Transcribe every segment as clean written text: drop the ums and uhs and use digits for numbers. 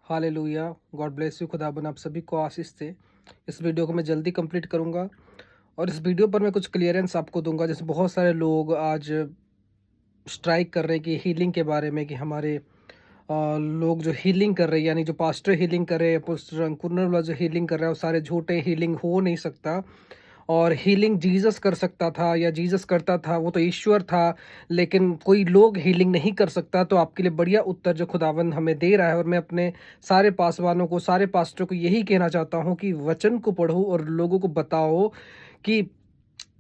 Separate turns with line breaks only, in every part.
Hallelujah, God bless you. खुदाबंद आप सभी को आशीष दे। इस वीडियो को मैं जल्दी कंप्लीट करूँगा और इस वीडियो पर मैं कुछ क्लियरेंस आपको दूँगा। जैसे बहुत सारे लोग आज स्ट्राइक कर रहे हैं कि हीलिंग के बारे में, कि हमारे लोग जो हीलिंग कर रहे हैं, यानी जो पास्टर हीलिंग कर रहे हैं, पास्टर अंकुरन वाला जो हीलिंग कर रहा है, वो सारे झूठे, हीलिंग हो नहीं सकता। और हीलिंग जीसस कर सकता था या जीसस करता था, वो तो ईश्वर था, लेकिन कोई लोग हीलिंग नहीं कर सकता। तो आपके लिए बढ़िया उत्तर जो खुदावंद हमें दे रहा है, और मैं अपने सारे पासवानों को, सारे पास्टरों को यही कहना चाहता हूँ कि वचन को पढ़ो और लोगों को बताओ कि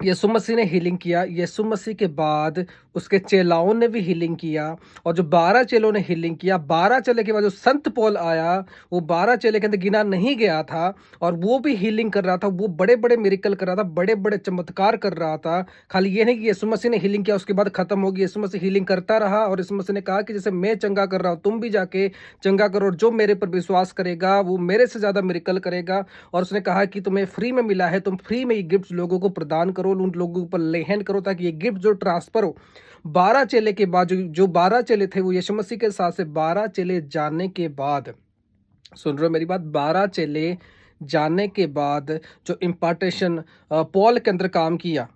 यीशु मसीह ने हीलिंग किया। यीशु मसीह के बाद उसके चेलाओं ने भी हीलिंग किया, और जो 12 चेलों ने हीलिंग किया, 12 चेले के बाद जो संत पौल आया, वो 12 चेले के अंदर गिना नहीं गया था, और वो भी हीलिंग कर रहा था। वो बड़े बड़े मिरेकल कर रहा था, बड़े बड़े चमत्कार कर रहा था। खाली ये नहीं कि यीशु मसीह ने हीलिंग किया उसके बाद खत्म हो गई। यीशु मसीह हीलिंग करता रहा, और यीशु मसीह ने कहा कि जैसे मैं चंगा कर रहा हूँ, तुम भी जाके चंगा करो, और जो मेरे पर विश्वास करेगा वो मेरे से ज्यादा मिरेकल करेगा। और उसने कहा कि तुम्हें फ्री में मिला है, तुम फ्री में ये गिफ्ट लोगों को प्रदान करो, उन लोगों पर लेहन करो, ताकि ये गिफ्ट जो ट्रांसफर हो। 12 चेले के बाद जो 12 चेले थे, वो यीशु मसीह के साथ से 12 चेले जाने के बाद, सुन रहे हो मेरी बात, 12 चेले जाने के बाद जो इम्पार्टेशन पॉल के अंदर काम किया,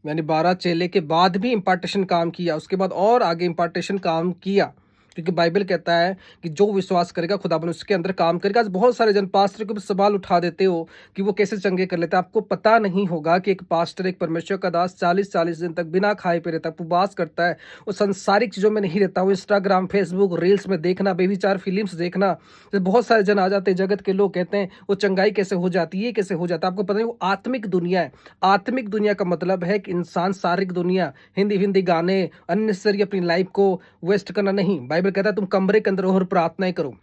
यानी 12 चेले के बाद भी इम्पार्टेशन काम किया, उसके बाद और आगे इम्पार्टेशन काम किया। क्योंकि बाइबल कहता है कि जो विश्वास करेगा खुदाबंद उसके अंदर काम करेगा। आज बहुत सारे जन पास्टर को भी सवाल उठा देते हो कि वो कैसे चंगे कर लेते हैं। आपको पता नहीं होगा कि एक पास्टर, एक परमेश्वर का दास 40-40 दिन तक बिना खाए पे रहता है, उपवास करता है, वो संसारिक चीज़ों में नहीं रहता। वो इंस्टाग्राम, फेसबुक, रील्स में देखना, बेविचार फिल्म्स देखना, तो बहुत सारे जन आ जाते हैं, जगत के लोग कहते हैं वो चंगाई कैसे हो जाती है, ये कैसे हो जाता है। आपको पता नहीं, वो आत्मिक दुनिया है। आत्मिक दुनिया का मतलब है कि इंसान, शारीरिक दुनिया, हिंदी हिंदी गाने, अननेसेसरी अपनी लाइफ को वेस्ट करना नहीं। बाइबल कहता है तुम कमरे के अंदर रहो और प्रार्थनाएं करो।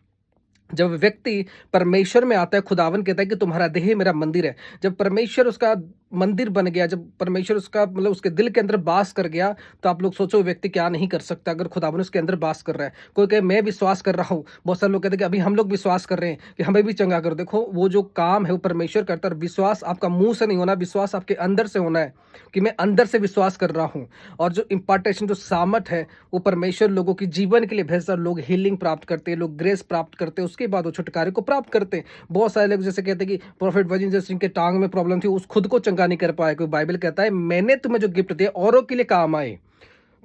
जब व्यक्ति परमेश्वर में आता है, खुदावन कहता है कि तुम्हारा देह मेरा मंदिर है। जब परमेश्वर उसका मंदिर बन गया, जब परमेश्वर उसका मतलब उसके दिल के अंदर बास कर गया, तो आप लोग सोचो व्यक्ति क्या नहीं कर सकता अगर खुदावन उसके अंदर बास कर रहा है। कोई कहे मैं विश्वास कर रहा हूँ, बहुत सारे लोग कहते हैं कि अभी हम लोग विश्वास कर रहे हैं कि हमें भी चंगा कर। देखो, वो जो काम है वो परमेश्वर करता है। विश्वास आपका मुंह से नहीं होना, विश्वास आपके अंदर से होना है कि मैं अंदर से विश्वास कर रहा हूँ। और जो इम्पार्टेशन, जो सामर्थ है, वो परमेश्वर लोगों की जीवन के लिए भेजता है। लोग हीलिंग प्राप्त करते हैं, लोग ग्रेस प्राप्त करते हैं, उसके बाद वो छुटकारे को प्राप्त करते हैं। बहुत सारे लोग जैसे कहते हैं कि प्रोफेट वजिंदर सिंह के टांग में प्रॉब्लम थी, उस खुद को चंगा नहीं कर पाया, क्योंकि बाइबल कहता है मैंने तुम्हें जो गिफ्ट दिए औरों के लिए काम आए,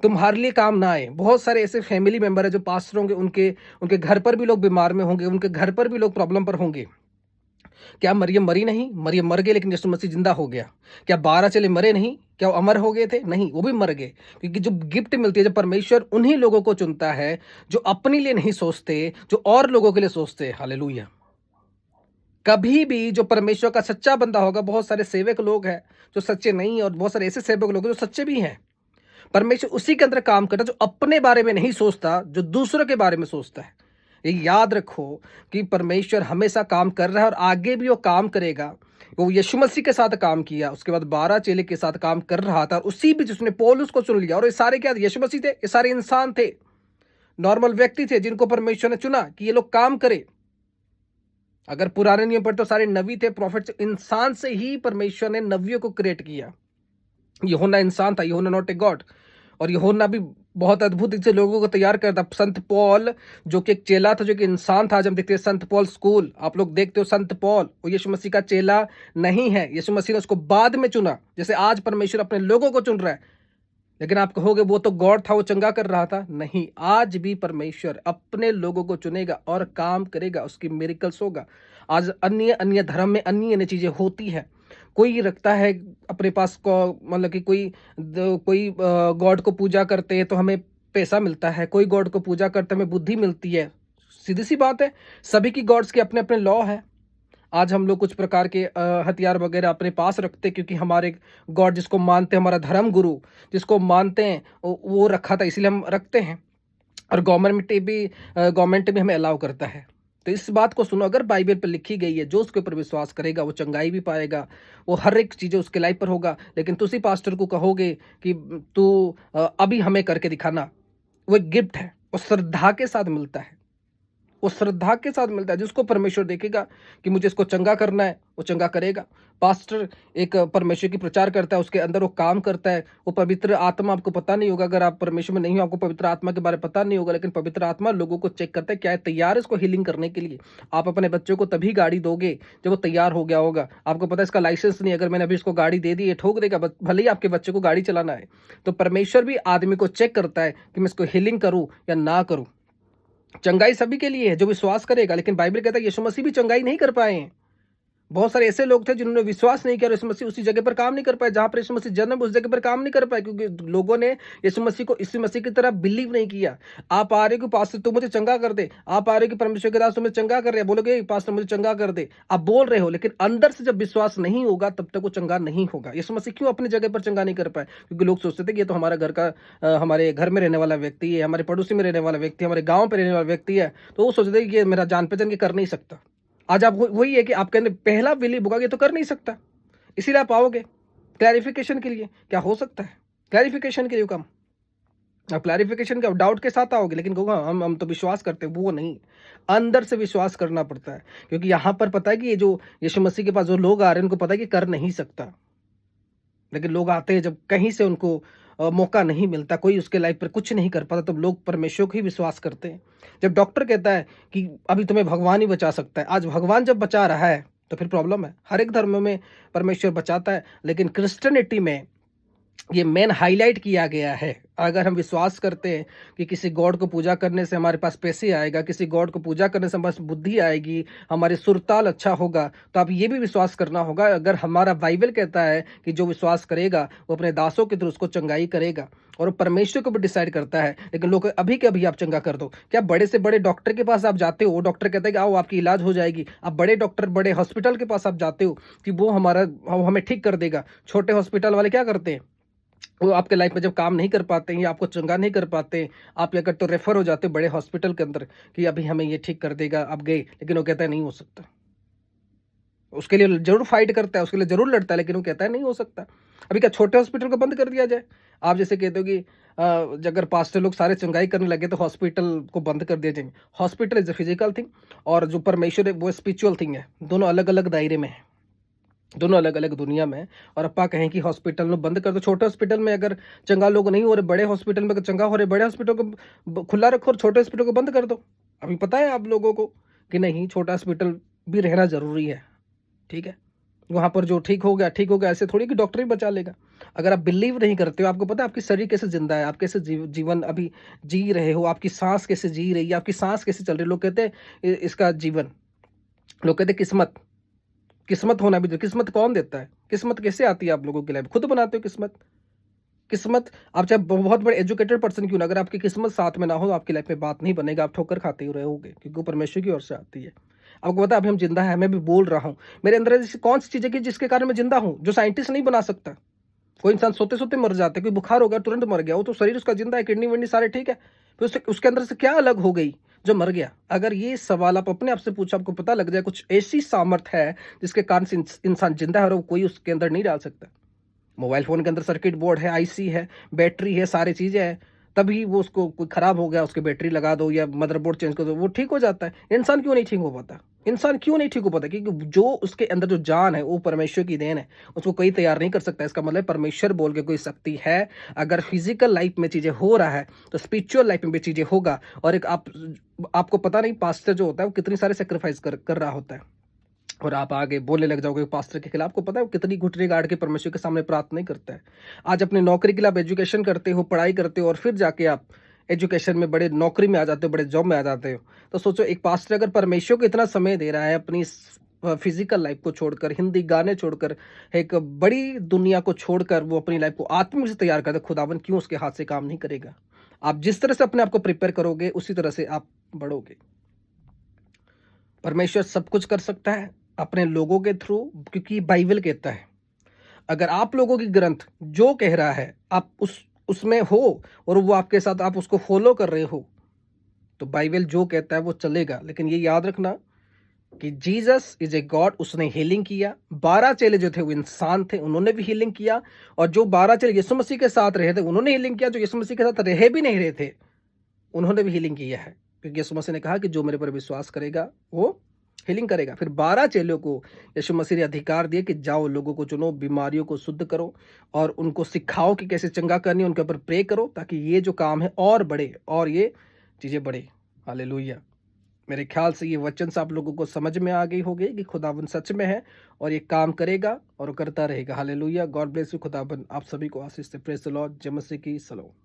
तुम्हारे लिए काम ना आए। बहुत सारे ऐसे फैमिली मेंबर है जो पास्टर होंगे, उनके उनके घर पर भी लोग बीमार में होंगे, उनके घर पर भी लोग प्रॉब्लम पर होंगे। क्या मरियम मरी नहीं? मरियम मर गए, लेकिन यीशु मसीह जिंदा हो गया। क्या 12 चेले मरे नहीं? क्या वो अमर हो गए थे? नहीं, वो भी मर गए। क्योंकि जो गिफ्ट मिलती है, जब परमेश्वर उन्हीं लोगों को चुनता है जो अपने लिए नहीं सोचते, जो और लोगों के लिए सोचते हैं। हालेलुया। कभी भी जो परमेश्वर का सच्चा बंदा होगा, बहुत सारे सेवक लोग हैं जो सच्चे नहीं, और बहुत सारे ऐसे सेवक लोग हैं जो सच्चे भी हैं। परमेश्वर उसी के अंदर काम करता है जो अपने बारे में नहीं सोचता, जो दूसरों के बारे में सोचता है। ये याद रखो कि परमेश्वर हमेशा काम कर रहा है, और आगे भी वो काम करेगा। वो यीशु मसीह के साथ काम किया, उसके बाद 12 चेले के साथ काम कर रहा था, और उसी बीच उसने पौलुस को चुन लिया। और ये सारे क्या थे? यीशु मसीह थे। ये सारे इंसान थे, नॉर्मल व्यक्ति थे, जिनको परमेश्वर ने चुना कि ये लोग काम करे। अगर पुराने नियम पर तो सारे नबी थे, प्रॉफिट। इंसान से ही परमेश्वर ने नबियों को क्रिएट किया। यूहन्ना इंसान था, यूहन्ना नॉट ए गॉड। और यूहन्ना भी बहुत अद्भुत से लोगों को तैयार करता। संत पौल जो कि एक चेला था, जो कि इंसान था। आज हम देखते हैं संत पौल स्कूल, आप लोग देखते हो, संत पौल वो यीशु मसीह का चेला नहीं है। यीशु मसीह ने उसको बाद में चुना, जैसे आज परमेश्वर अपने लोगों को चुन रहा है। लेकिन आप कहोगे वो तो गॉड था, वो चंगा कर रहा था। नहीं, आज भी परमेश्वर अपने लोगों को चुनेगा और काम करेगा, उसकी मिरेकल्स होगा। आज अन्य अन्य धर्म में अन्य अन्य चीजें होती है। कोई रखता है अपने पास को, मतलब कि कोई गॉड को पूजा करते हैं तो हमें पैसा मिलता है, कोई गॉड को पूजा करते हमें बुद्धि मिलती है। सीधी सी बात है, सभी की गॉड्स के अपने अपने लॉ है। आज हम लोग कुछ प्रकार के हथियार वगैरह अपने पास रखते हैं, क्योंकि हमारे गॉड जिसको मानते हैं, हमारा धर्म गुरु जिसको मानते हैं, वो रखा था, इसीलिए हम रखते हैं। और गवर्नमेंट भी हमें अलाउ करता है। तो इस बात को सुनो, अगर बाइबल पर लिखी गई है, जो उसके ऊपर विश्वास करेगा वो चंगाई भी पाएगा, वो हर एक चीज़ उसके लाइफ पर होगा। लेकिन तुसी पास्टर को कहोगे कि तू अभी हमें करके दिखाना, वो एक गिफ्ट है, वो श्रद्धा के साथ मिलता है। वो श्रद्धा के साथ मिलता है। जिसको परमेश्वर देखेगा कि मुझे इसको चंगा करना है, वो चंगा करेगा। पास्टर एक परमेश्वर की प्रचार करता है, उसके अंदर वो काम करता है, वो पवित्र आत्मा, आपको पता नहीं होगा अगर आप परमेश्वर में नहीं हो, आपको पवित्र आत्मा के बारे में पता नहीं होगा, लेकिन पवित्र आत्मा लोगों को चेक करता है क्या है तैयार है इसको हीलिंग करने के लिए। आप अपने बच्चों को तभी गाड़ी दोगे जब वो तैयार हो गया होगा। आपको पता है इसका लाइसेंस नहीं, अगर मैंने अभी इसको गाड़ी दे दी, ये ठोक देगा, भले ही आपके बच्चे को गाड़ी चलाना है। तो परमेश्वर भी आदमी को चेक करता है कि मैं इसको हीलिंग करूं या ना करूं। चंगाई सभी के लिए है जो विश्वास करेगा, लेकिन बाइबल कहता है यीशु मसीह भी चंगाई नहीं कर पाए हैं। बहुत सारे ऐसे लोग थे जिन्होंने विश्वास नहीं किया और यीशु मसीह उसी जगह पर काम नहीं कर पाए जहां पर यीशु मसीह जन्म, उस जगह पर काम नहीं कर पाए, क्योंकि लोगों ने यीशु मसीह को यीशु मसीह की तरह बिलीव नहीं किया। आप आ रहे हो कि पास्टर तू मुझे चंगा कर दे, आप आ रहे हो कि परमेश्वर के दास तुम्हें चंगा कर रहे हैं, बोलोगे पास्टर मुझे चंगा कर दे, आप बोल रहे हो, लेकिन अंदर से जब विश्वास नहीं होगा तब तक वो चंगा नहीं होगा। यीशु मसीह क्यों अपनी जगह पर चंगा नहीं कर पाए? क्योंकि लोग सोचते थे कि ये तो हमारा घर का हमारे घर में रहने वाला व्यक्ति है, हमारे पड़ोसी में रहने वाला व्यक्ति है, हमारे गाँव में रहने वाला व्यक्ति है, तो वो सोचते थे कि ये मेरा जान पहचान के कर नहीं सकता। आज आप वही है कि आपके अंदर पहला बिलीव होगा ये तो कर नहीं सकता, इसीलिए आप आओगे क्लैरिफिकेशन के लिए। क्या हो सकता है क्लैरिफिकेशन के लिए कम, आप क्लैरिफिकेशन के डाउट के साथ आओगे, लेकिन कहूँगा हम तो विश्वास करते हैं, वो नहीं, अंदर से विश्वास करना पड़ता है। क्योंकि यहाँ पर पता है कि ये जो यीशु मसीह के पास जो लोग आ रहे हैं उनको पता है कि कर नहीं सकता, लेकिन लोग आते हैं जब कहीं से उनको मौका नहीं मिलता, कोई उसके लाइफ पर कुछ नहीं कर पाता, तब लोग परमेश्वर को ही विश्वास करते हैं। जब डॉक्टर कहता है कि अभी तुम्हें भगवान ही बचा सकता है, आज भगवान जब बचा रहा है तो फिर प्रॉब्लम है। हर एक धर्म में परमेश्वर बचाता है, लेकिन क्रिश्चियनिटी में ये मेन हाईलाइट किया गया है। अगर हम विश्वास करते हैं कि किसी गॉड को पूजा करने से हमारे पास पैसे आएगा, किसी गॉड को पूजा करने से हमारे पास बुद्धि आएगी, हमारी सुरताल अच्छा होगा, तो आप ये भी विश्वास करना होगा अगर हमारा बाइबल कहता है कि जो विश्वास करेगा वो अपने दासों के थ्रू उसको चंगाई करेगा, और वो परमेश्वर को भी डिसाइड करता है। लेकिन लोग अभी के अभी आप चंगा कर दो, क्या बड़े से बड़े डॉक्टर के पास आप जाते हो, डॉक्टर कहता है कि आओ आपकी इलाज हो जाएगी, आप बड़े डॉक्टर बड़े हॉस्पिटल के पास आप जाते हो कि वो हमें ठीक कर देगा। छोटे हॉस्पिटल वाले क्या करते हैं, वो आपके लाइफ में जब काम नहीं कर पाते हैं या आपको चंगा नहीं कर पाते, आप या कर तो रेफर हो जाते हो बड़े हॉस्पिटल के अंदर कि अभी हमें ये ठीक कर देगा, आप गए, लेकिन वो कहता है नहीं हो सकता। उसके लिए जरूर फाइट करता है, उसके लिए जरूर लड़ता है, लेकिन वो कहता है नहीं हो सकता। अभी क्या छोटे हॉस्पिटल को बंद कर दिया जाए? आप जैसे कहते हो कि अगर पास्टर लोग सारे चंगाई करने लगे तो हॉस्पिटल को बंद कर दिया जाएंगे। Hospital is a physical thing और जो परमेश्वर है वो स्पिरिचुअल थिंग है, दोनों अलग अलग दायरे में है, दोनों अलग अलग दुनिया में। और अपा कहें कि हॉस्पिटल में बंद कर दो, छोटे हॉस्पिटल में अगर चंगा लोग नहीं हो रहे, बड़े हॉस्पिटल में अगर चंगा हो रहे, बड़े हॉस्पिटल को खुला रखो और छोटे हॉस्पिटल को बंद कर दो। अभी पता है आप लोगों को कि नहीं, छोटा हॉस्पिटल भी रहना जरूरी है, ठीक है, वहां पर जो ठीक हो गया, ऐसे थोड़ी कि डॉक्टर ही बचा लेगा। अगर आप बिलीव नहीं करते हो, आपको पता है आपकी शरीर कैसे जिंदा है, आप कैसे जीवन अभी जी रहे हो, आपकी सांस कैसे जी रही है, आपकी सांस कैसे चल रही है। लोग कहते हैं इसका जीवन, लोग कहते हैं किस्मत होना भी, किस्मत कौन देता है? किस्मत कैसे आती है आप लोगों की लाइफ? खुद बनाते हो किस्मत। आप चाहे बहुत बड़े एजुकेटेड पर्सन क्यों ना, अगर आपकी किस्मत साथ में ना हो, आपकी लाइफ में बात नहीं बनेगा, आप ठोकर खाते ही रहोगे, क्योंकि वो परमेश्वर की ओर से आती है। आपको पता है अभी हम जिंदा है, मैं भी बोल रहा हूँ, मेरे अंदर ऐसी कौन सी चीज है कि जिसके कारण मैं जिंदा हूँ, जो साइंटिस्ट नहीं बना सकता। कोई इंसान सोते सोते मर जाता है, कोई बुखार हो गया तुरंत मर गया, वो तो शरीर उसका जिंदा है, किडनी विडनी सारे ठीक है, फिर उसके अंदर से क्या अलग हो गई जो मर गया? अगर ये सवाल आप अपने आप से पूछो, आपको पता लग जाए कुछ ऐसी सामर्थ है जिसके कारण से इंसान जिंदा है और कोई उसके अंदर नहीं डाल सकता। मोबाइल फोन के अंदर सर्किट बोर्ड है, आईसी है, बैटरी है, सारी चीजें हैं, तभी वो उसको कोई खराब हो गया उसके बैटरी लगा दो या मदरबोर्ड चेंज कर दो, वो ठीक हो जाता है। इंसान क्यों नहीं ठीक हो पाता? क्योंकि जो उसके अंदर जो जान है वो परमेश्वर की देन है, उसको कोई तैयार नहीं कर सकता। इसका मतलब परमेश्वर बोल के कोई शक्ति है। अगर फिजिकल लाइफ में चीजें हो रहा है तो स्पिरिचुअल लाइफ में भी चीजें होगा। और एक आपको पता नहीं पास्टर जो होता है वो कितनी सारे सेक्रीफाइस कर रहा होता है, और आप आगे बोलने लग जाओगे पास्टर के खिलाफ। आपको पता है वो कितनी घुटने गाड़ के परमेश्वर के सामने प्रार्थना नहीं करता है। आज अपनी नौकरी के लिए आप एजुकेशन करते हो, पढ़ाई करते हो, और फिर जाके आप एजुकेशन में बड़े नौकरी में आ जाते हो, बड़े जॉब में आ जाते हो। तो सोचो एक पास्टर अगर परमेश्वर को इतना समय दे रहा है, अपनी फिजिकल लाइफ को छोड़कर, हिंदी गाने छोड़कर, एक बड़ी दुनिया को छोड़कर वो अपनी लाइफ को आत्मिक से तैयार करते, खुदावन क्यों उसके हाथ से काम नहीं करेगा? आप जिस तरह से अपने आप को प्रिपेयर करोगे उसी तरह से आप बढ़ोगे। परमेश्वर सब कुछ कर सकता है अपने लोगों के थ्रू, क्योंकि बाइबल कहता है अगर आप लोगों की ग्रंथ जो कह रहा है आप उसमें हो और वो आपके साथ आप उसको फॉलो कर रहे हो, तो बाइबल जो कहता है वो चलेगा। लेकिन ये याद रखना कि जीसस इज ए गॉड, उसने हीलिंग किया। 12 चेले जो थे वो इंसान थे, उन्होंने भी हीलिंग किया। और जो 12 चेले यीशु मसीह के साथ रहे थे उन्होंने हीलिंग किया। जो यीशु मसीह के साथ रहे भी नहीं रहे थे उन्होंने भी हीलिंग किया है। क्योंकि यीशु मसीह ने कहा कि जो मेरे पर विश्वास करेगा वो हीलिंग करेगा। फिर 12 चेलों को यीशु मसीह ने अधिकार दिए कि जाओ, लोगों को चुनो, बीमारियों को शुद्ध करो और उनको सिखाओ कि कैसे चंगा करनी है, उनके ऊपर प्रे करो ताकि ये जो काम है और बढ़े और ये चीज़ें बढ़े। हालेलुया। मेरे ख्याल से ये वचन से आप लोगों को समझ में आ गई होगी कि खुदावन सच में है और ये काम करेगा और करता रहेगा। हालेलुया। God bless you. खुदावन आप सभी को आशीष दे। Praise the lord. जय मसीह की सलाम।